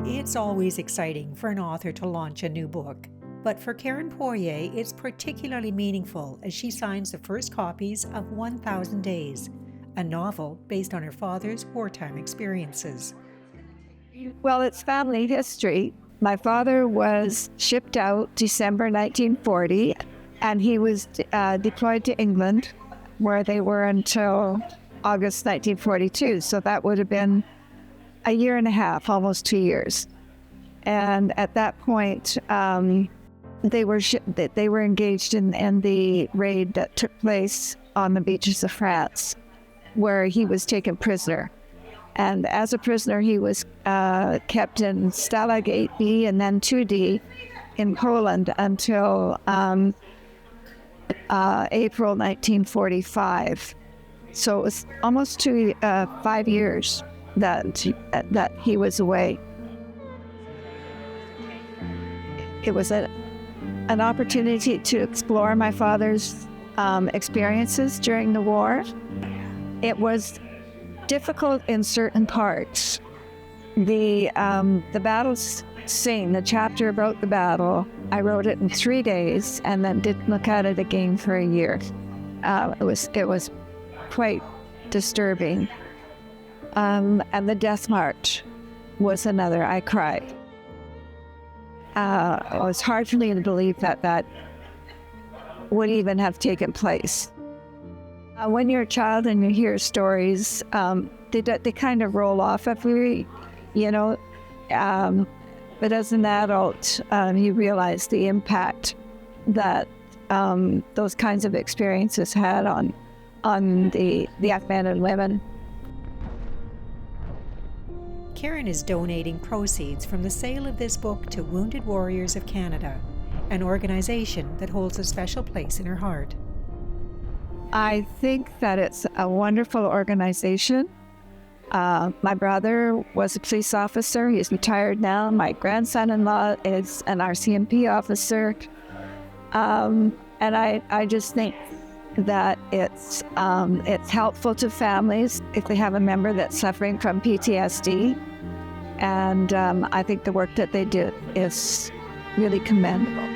It's always exciting for an author to launch a new book. But for Karen Poirier, it's particularly meaningful as she signs the first copies of 1,000 Days, a novel based on her father's wartime experiences. Well, it's family history. My father was shipped out December 1940, and he was deployed to England, where they were until August 1942. So that would have been a year and a half, almost 2 years. And at that point, they were engaged in the raid that took place on the beaches of France, where he was taken prisoner. And as a prisoner, he was kept in Stalag 8B and then 2D in Poland until April 1945. So it was almost 5 years that he was away. It was an opportunity to explore my father's experiences during the war. It was difficult in certain parts. The battle scene, the chapter about the battle, I wrote it in 3 days and then didn't look at it again for a year. It was quite disturbing. And the Death March was another. I cried. It was hard for me to believe that would even have taken place. When you're a child and you hear stories, they kind of roll off of you, but as an adult, you realize the impact that those kinds of experiences had on the Afghan and women. Karen is donating proceeds from the sale of this book to Wounded Warriors of Canada, an organization that holds a special place in her heart. I think that it's a wonderful organization. My brother was a police officer. He's retired now. My grandson-in-law is an RCMP officer. And I just think that it's helpful to families if they have a member that's suffering from PTSD. And I think the work that they did is really commendable.